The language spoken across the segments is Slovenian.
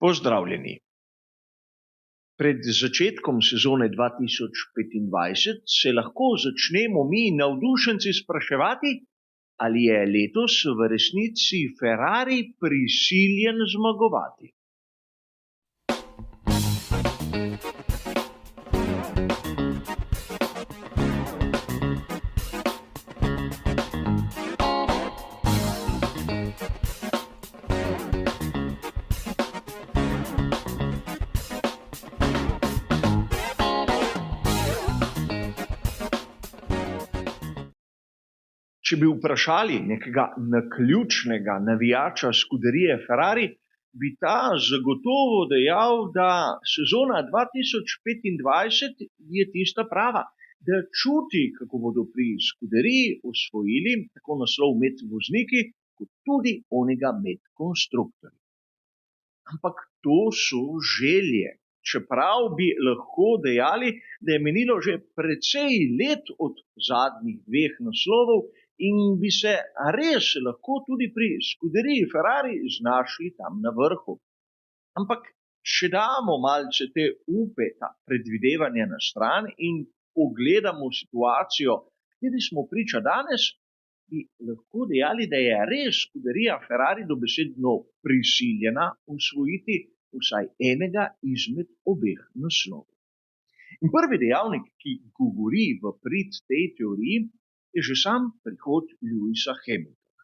Pozdravljeni. Pred začetkom sezone 2025 se lahko začnemo mi navdušenci spraševati, ali je letos v resnici Ferrari prisiljen zmagovati. Če bi vprašali nekega naključnega navijača skuderije Ferrari, bi ta zagotovo dejal, da sezona 2025 je tista prava, da čuti, kako bodo pri skuderiji osvojili tako naslov med vozniki, kot tudi onega med konstruktorji. Ampak to so želje, čeprav bi lahko dejali, da je menilo že precej let od zadnjih dveh naslovov in bi se res lahko tudi pri skuderiji Ferrari znašli tam na vrhu. Ampak če damo malce te upe, ta predvidevanja na stran in pogledamo situacijo, kateri smo priča danes, bi lahko dejali, da je res skuderija Ferrari dobesedno prisiljena osvojiti vsaj enega izmed obeh naslovov. In prvi dejavnik, ki govori v prid tej teoriji, je že sam prihod Lewisa Hamiltona.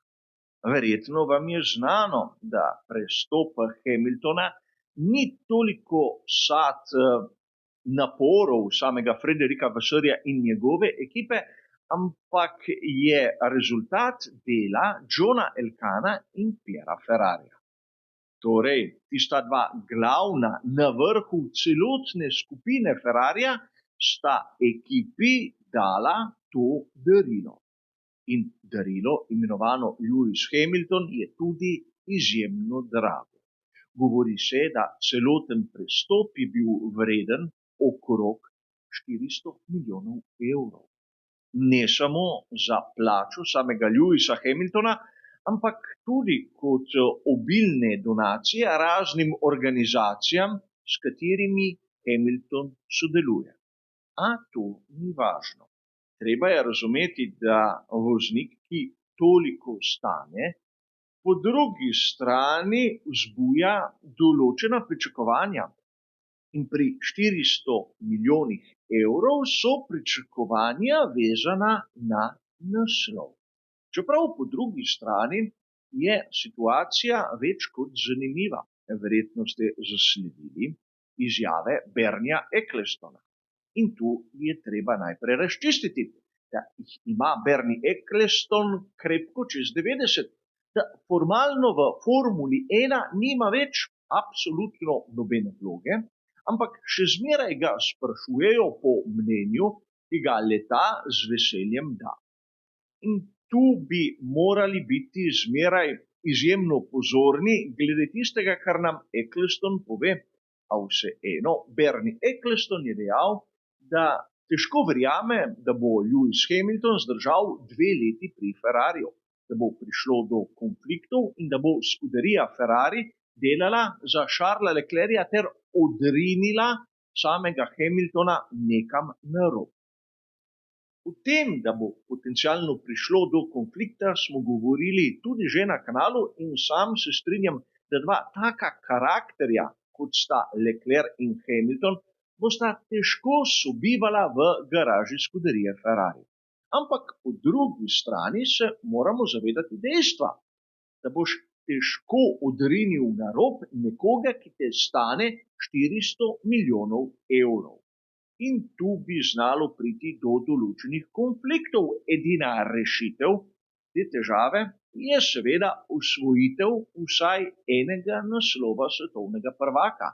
Verjetno vam je znano, da prestop Hamiltona ni toliko sad naporov samega Frederika Vasserja in njegove ekipe, ampak je rezultat dela Johna Elkanna in Pierra Ferrarija. Torej, tista dva glavna na vrhu celotne skupine Ferrarija sta ekipi dala to darilo. In darilo, imenovano Lewis Hamilton, je tudi izjemno drago. Govori se, da celoten prestop je bil vreden okrog 400 milijonov evrov. Ne samo za plačo samega Lewisa Hamiltona, ampak tudi kot obilne donacije raznim organizacijam, s katerimi Hamilton sodeluje. A to ni važno. Treba je razumeti, da voznik, ki toliko stane, po drugi strani vzbuja določena pričakovanja. In pri 400 milijonih evrov so pričakovanja vezana na naslov. Čeprav po drugi strani je situacija več kot zanimiva. Verjetno ste zasledili izjave Bernia Ecclestona. In tu je treba najprej razčistiti, da jih ima Bernie Eccleston krepko čez 90, da formalno v Formuli 1 nima več absolutno nobene vloge, ampak še zmeraj ga sprašujejo po mnenju, ki ga leta z veseljem da. In tu bi morali biti zmeraj izjemno pozorni glede tistega, kar nam Eccleston pove. A vseeno, Bernie Eccleston je dejal, da težko verjame, da bo Lewis Hamilton zdržal 2 leti pri Ferrariju, da bo prišlo do konfliktov in da bo skuderija Ferrari delala za Charlesa Leclerca ter odrinila samega Hamiltona nekam na rob. O tem, da bo potencialno prišlo do konflikta, smo govorili tudi že na kanalu in sam se strinjam, da dva taka karakterja, kot sta Leclerc in Hamilton, bosta težko sobivala v garaži skuderije Ferrari. Ampak po drugi strani se moramo zavedati dejstva, da boš težko odrinil na rob nekoga, ki te stane 400 milijonov evrov. In tu bi znalo priti do določenih konfliktov. Edina rešitev te težave je seveda osvojitev vsaj enega naslova svetovnega prvaka,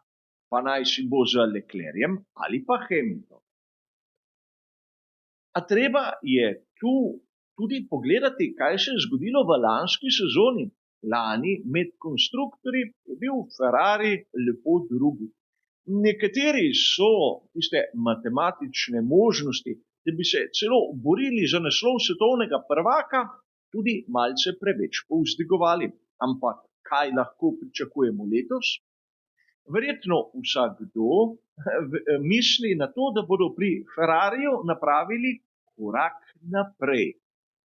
pa naj si bo z Leclercem ali pa Hamilton. A treba je tu tudi pogledati, kaj se je zgodilo v lanski sezoni. Lani med konstruktorji je bil Ferrari lepo drugi. Nekateri so tiste matematične možnosti, da bi se celo borili za naslov svetovnega prvaka, tudi malce preveč povzdigovali. Ampak kaj lahko pričakujemo letos? Verjetno vsakdo misli na to, da bodo pri Ferrariju napravili korak naprej.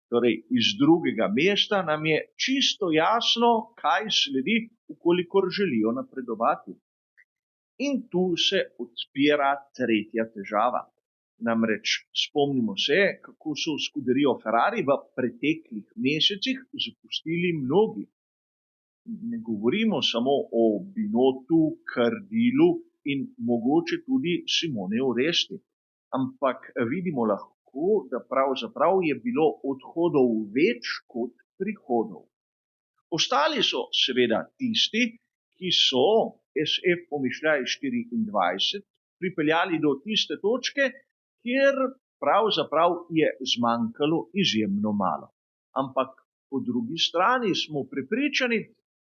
Torej, iz drugega mesta nam je čisto jasno, kaj sledi, ukolikor želijo napredovati. In tu se odpira tretja težava. Namreč spomnimo se, kako so skuderijo Ferrari v preteklih mesecih zapustili mnogi. Ne govorimo samo o Binotu, Cardilu in mogoče tudi Simoneju Resti, ampak vidimo lahko, da pravzaprav je bilo odhodov več kot prihodov. Ostali so seveda tisti, ki so SF Pomišljaj 24 pripeljali do tiste točke, kjer pravzaprav je zmanjkalo izjemno malo. Ampak po drugi strani smo prepričani,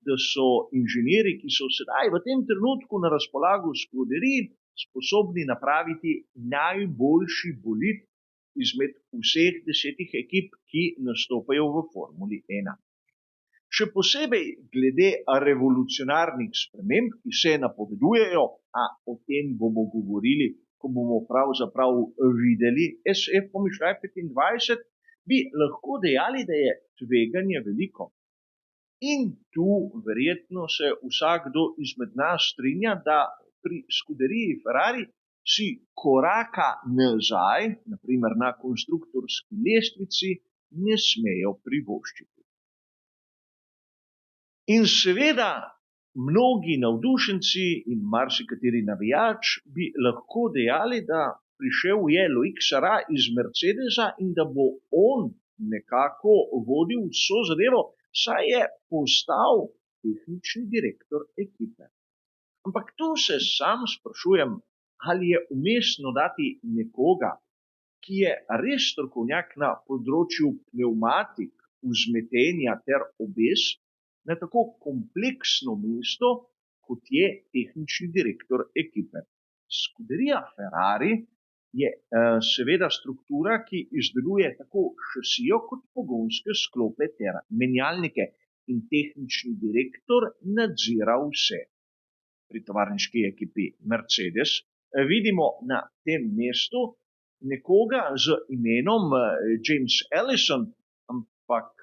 da so inženirji, ki so sedaj v tem trenutku na razpolago skuderiji, sposobni napraviti najboljši bolid izmed vseh 10 ekip, ki nastopajo v Formuli 1. Še posebej glede revolucionarnih sprememb, ki se napovedujejo, a o tem bomo govorili, ko bomo pravzaprav videli SF Pomišljaj 25, bi lahko dejali, da je tveganje veliko. In tu verjetno se vsakdo izmed nas strinja, da pri skuderiji Ferrari si koraka nazaj, naprimer na konstruktorski lestvici, ne smejo privoščiti. In seveda mnogi navdušenci in marsikateri navijač bi lahko dejali, da prišel je Loic Sarrat iz Mercedesa in da bo on nekako vodil vso zadevo, saj je postal tehnični direktor ekipe. Ampak tu se sam sprašujem, ali je umestno dati nekoga, ki je res strokovnjak na področju pnevmatik, vzmetenja ter obes, na tako kompleksno mesto, kot je tehnični direktor ekipe. Skuderija Ferrari je seveda struktura, ki izdeluje tako šasijo kot pogonske sklope ter menjalnike in tehnični direktor nadzira vse. Pri tovarniški ekipi Mercedes vidimo na tem mestu nekoga z imenom James Allison, ampak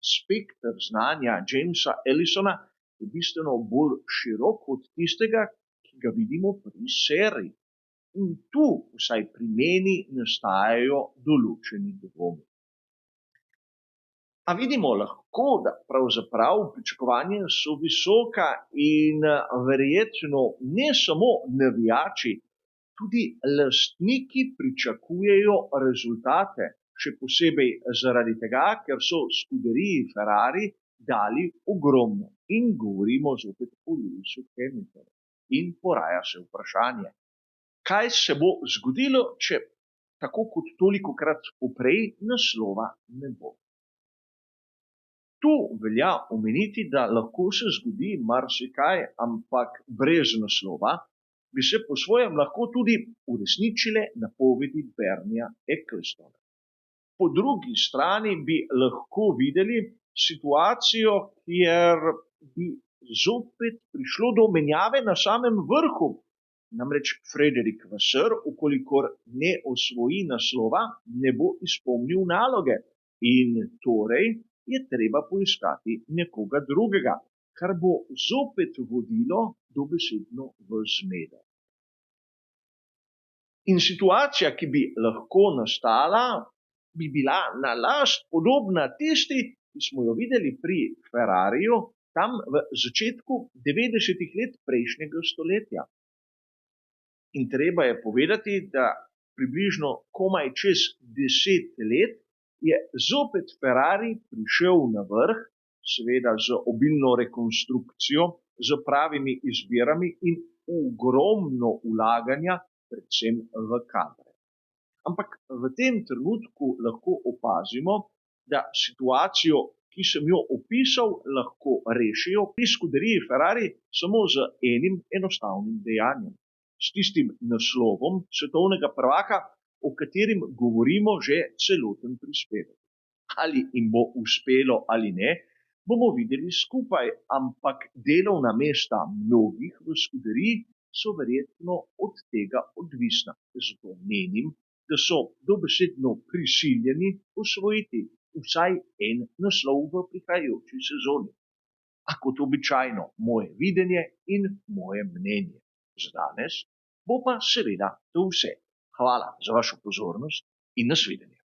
spekter znanja Jamesa Allisona je bistveno bolj širok od tistega, ki ga vidimo pri seriji. In tu, vsaj pri meni, nastajajo določeni dvomi. A vidimo lahko, da pravzaprav pričakovanja so visoka in verjetno ne samo navijači, tudi lastniki pričakujejo rezultate, še posebej zaradi tega, ker so skuderiji Ferrari dali ogromno. In govorimo zopet o Lewisu Hamiltonu. In poraja se vprašanje, kaj se bo zgodilo, če tako kot tolikokrat poprej naslova ne bo. Tu velja omeniti, da lahko se zgodi marsikaj, ampak brez naslova bi se po svojem lahko tudi uresničile napovedi Bernieja Ecclestona. Po drugi strani bi lahko videli situacijo, kjer bi zopet prišlo do menjave na samem vrhu. Namreč Frederik Vasseur, ukolikor ne osvoji naslova, ne bo izpolnil naloge in torej je treba poiskati nekoga drugega, kar bo zopet vodilo dobesedno v zmedo. In situacija, ki bi lahko nastala, bi bila na last podobna tisti, ki smo jo videli pri Ferrariju tam v začetku 90. let prejšnjega stoletja. In treba je povedati, da približno komaj čez 10 let je zopet Ferrari prišel na vrh, seveda z obilno rekonstrukcijo, z pravimi izbirami in ogromno vlaganja, predvsem v kadre. Ampak v tem trenutku lahko opazimo, da situacijo, ki sem jo opisal, lahko rešijo pri skuderiji Ferrari samo z enim enostavnim dejanjem. S tistim naslovom svetovnega prvaka, o katerim govorimo že celoten prispevek. Ali jim bo uspelo ali ne, bomo videli skupaj, ampak delovna mesta mnogih v Scuderiji so verjetno od tega odvisna. Zato menim, da so dobesedno prisiljeni osvojiti vsaj en naslov v prihajajoči sezoni. A kot običajno, moje videnje in moje mnenje. Za danes bo pa seveda to vse. Hvala za vašo pozornost in nasvidenje.